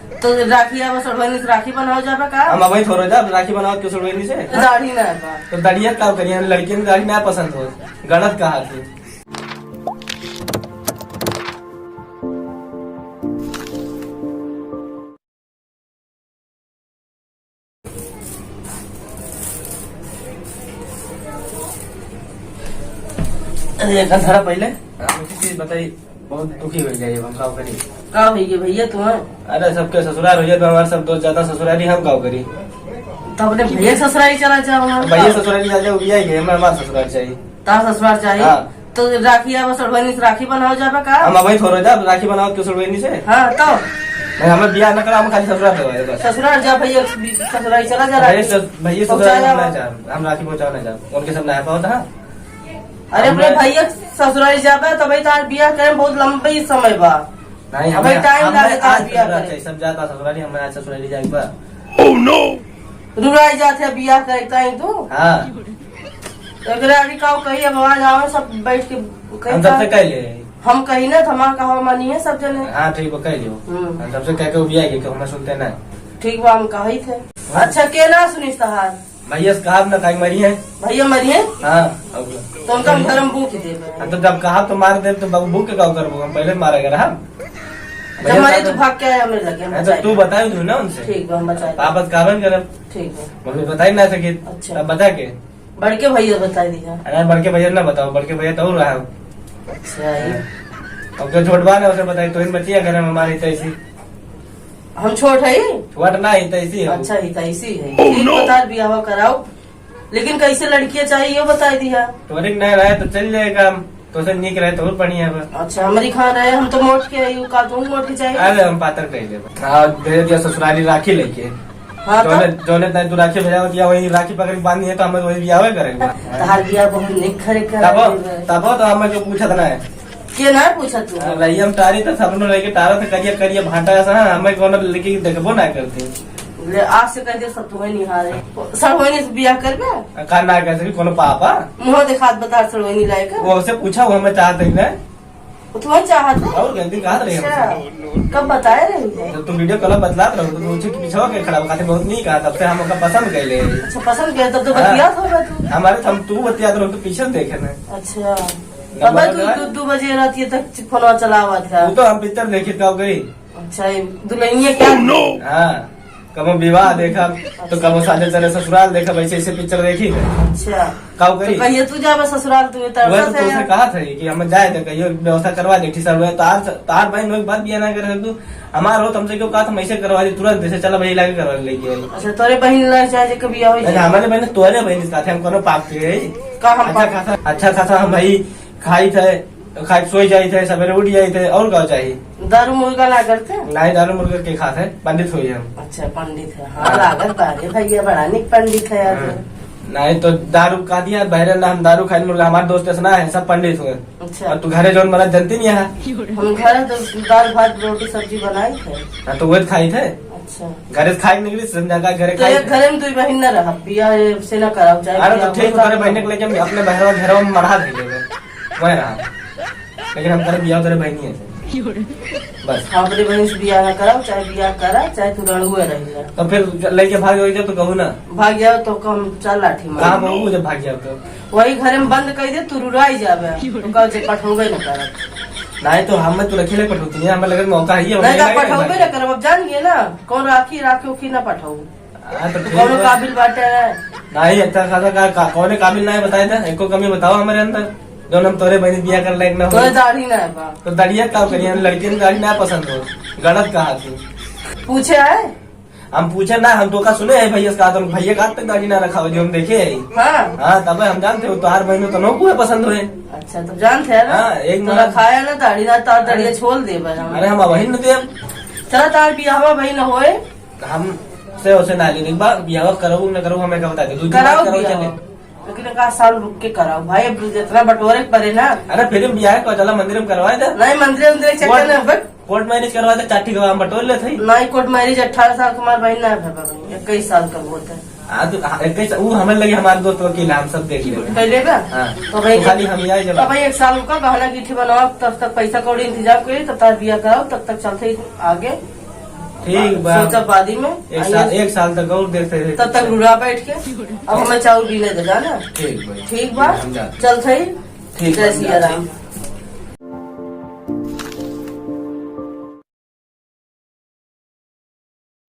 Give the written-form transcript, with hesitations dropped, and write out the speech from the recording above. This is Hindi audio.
तो राखी अब सड़वनी से राखी बनाओ जाबा का हम वही थोड़ा जा राखी बनाओ क्यों सड़वनी से दाढ़ी ना बा तो दड़िया का करिए लड़की ने दाढ़ी ना पसंद हो गलत कहा थी। अरे एक धरा पहले चीज बताई बहुत दुखी हो जाइए हम काव करी का होइए भैया तुम्हें। अरे सबके ससुराल हो जाए हमारे सब दोस्त ज्यादा ससुराली हम काव करी तो अपने भैया ससुराल चला जाओ भैया ससुराली जा जाओ भी गए हमारे ससुराल चाहिए ता ससुराल चाहिए। हाँ। तो राखी अब सड़वनी से राखी बनाओ जाबा का हम वही थोड़ा जा राखी बनाओ क्यों सड़वनी से हाँ तो नहीं हमें बियाह न करा हम खाली ससुराल करवाए बस ससुराल जा भैया ससुराल चला जा भैया ससुराल पहुंचा नहीं चाह हम राखी पहुँचाना चाह उनके सब नया पाओ था। अरे अपने भैया ससुराल जाबा तो भाई तार बियाह करे बहुत लंबी समय बा नहीं अबे टाइम लागे तार बियाह ससुराल करे चाहिए सब जाता ससुराली हमें आज ससुराली जाएगा रुराई जाते बियाह करे ताई तू हाँ एकरा आगे का कही अब आवाज आवे सब बैठ के हम सबसे कह ले हम कही ना थमा कहा मानिए सब जने। हाँ ठीक है कह लियो हम सबसे कह के बियाह कि हमें सुनते ना ठीक बा हम कही थे। अच्छा के ना सुनिस तहार भैया से कहा ना कहीं मरी है भैया मरिए हाँ तो उनका हम धर्म बूक दे तो जब कहा तो मार दे तो भूख के क्या करबो हम पहले मारे गए हम जब मरे तो भाग के आया मेरे लगे हम अच्छा तू बताई तू ना उनसे ठीक बा हम बचा वापस कावन करब ठीक है मम्मी बताई ना सके अच्छा। अब बता के बड़के भैया बता दिया। अरे बड़के भैया ना बताओ बड़के भैया तो रहा हूँ अच्छा ये अब जो छोट बान है उसे बताई तो इन बचिया घर में हमारी तैसी हम छोट है छोट ना ही तैसी है। अच्छा ही कैसी है ठीक बता बियाह कराओ लेकिन कैसे लड़कियां चाहिए ये बता दिया। तो अधिक नहीं रहे तो चल जाएगा हम तो से निक रहे तो और बढ़िया है। अच्छा हमारी खान रहे हम तो मोट के का तुम मोट के चाहिए। अरे हम पातर कह दे हाँ दे दिया ससुराली राखी लेके हाँ जोने तू राखी भेजा दिया वही राखी पकड़ बांधी है तो हमें वही बियाह करेंगे तार बियाह बहुत निखर तब तो हमें जो पूछा था के ना पूछा तू रही हम तारी तो सब लेके तारा तो करिए करिए भाटा सा हमें कौन लेके देखबो ना करते ले आज से कह दे सब तुम्हें निहारे सड़वनी से बियाह करबे का ना कैसे कोनो पापा मुँह दिखात बता सड़वनी लायक वो उससे पूछा वो हमें चाहते ही ना तुम्हें चाहत है और कहती कहा रही हमसे कब बताए रही जब तुम वीडियो कॉल बतलात रहो तो मुझे पीछे के खड़ा खाते बहुत नहीं कहा तब से हम उसका पसंद कर ले। अच्छा पसंद किया तब तो बतिया होगा तू हमारे हम तू बतिया रहो तो पीछे देखे ना। अच्छा अब तू 2 बजे रात तक फोन चलावा था वो तो हम पिक्चर देखे कब गई। अच्छा दुल्हनिया क्या हाँ कबो विवाह देखा तो कबो साले चले ससुराल देखा वैसे ऐसे पिक्चर देखी अच्छा कब करी तो कहिए तू जाबे ससुराल तू वह तो तुमसे कहा था कि हम जाए तो कहियो व्यवस्था करवा दे ठीक सर तार बहन लोग बात बिया ना करे तू हमारा हो तुमसे क्यों कहा था वैसे करवा दी तुरंत जैसे चला वही लाके करवा लेके। अच्छा तोरे बहन लग चाहे कभी आओ हमारे बहन तोरे बहन का हम कोनो पाप के का हम अच्छा खासा हम भाई खाई थे खाई सोई जाई थे सवेरे उठ जाई थे और क्या चाहिए दारू मुर्गा ना करते नहीं दारू मुर्गा के खाते पंडित हुई हम। अच्छा पंडित है हाँ लागत बारे भैया बड़ा निक पंडित है यार नहीं तो दारू का दिया बहरे ना हम दारू खाई मुर्गा हमारे दोस्त सुना है सब पंडित हुए। अच्छा और तू घरे जो मला जनती नहीं है हम घर तो दाल भात रोटी सब्जी बनाई थे तो वो खाई थे अच्छा घरे खाई निकली संध्या का घरे तो खाई एक घरे में तू बहन न रहा बिया से न कराओ चाहे अरे तो ठीक करे बहने के लेके अपने बहरों घरों में मढ़ा दे वह रहा लेकिन हम करे बिया तेरे बहनी है बस अपने बहन से बिया न कराओ चाहे बिया करा चाहे तू रणुए रही तो फिर लेके भाग जाओ तो कहू ना भाग जाओ तो कम चल लाठी मार कहाँ बहू जब भाग जाओ तो वही घरे में बंद कर दे तू रुराई जाबे तो कह जे पठौबे न कर नहीं तो हमें तो रखे पठौती है हमें लगे मौका ही है नहीं पठौबे न कर अब जान गए ना कौन राखी राखी उखी न पठाऊ कौन काबिल बाटे नहीं अच्छा खासा कौन काबिल नहीं बताए थे एको कमी बताओ हमारे अंदर जो हम तोरे बहनी बिया कर लायक ना हो दाढ़ी ना तो दड़िया का करिए लड़की ने दाढ़ी ना पसंद हो गलत कहा थी पूछे है हम पूछे ना हम तो का सुने है भैया का तो भैया का तक दाढ़ी ना रखा हो जो हम देखे है हाँ तब हम जानते हो तो हर बहनों तो नो पसंद हुए। अच्छा तो जानते है ना एक तोरा खाया ना दाढ़ी ना तार दाढ़ी छोड़ दे अरे हम वही न दे चला तार बियाह भाई न होए हम से उसे ना ले एक बार बियाह करो न करो हमें क्या बता दे कराओ लेकिन का साल रुक के कराओ भाई जितना बटोरे पड़े ना। अरे फिर बियाह को चला मंदिर में करवाए थे नहीं मंदिर कोर्ट मैरिज करवाए थे चाटी गवा बटोर ले थे नहीं कोर्ट मैरिज 18 साल का हमारा बहन ना 21 साल का होता है वो हमें लगे हमारे दोस्त वकील हम सब देख ले पहले का हाँ। तो भाई खाली हम ही आए जब भाई 1 साल का गहना गिठी बनाओ तब तक पैसा कौड़ी इंतजाम करिए तब तक बिया कराओ तब तक चलते आगे ठीक बा। सोचा बादी में एक साल तक और देखते रहे। तब तक रुला बैठ के अब हमें चाउर पीने दे जाना। ठीक भाई। ठीक बा, हम जाते। चल थई ठीक बा, जय हम सिया जाते। राम।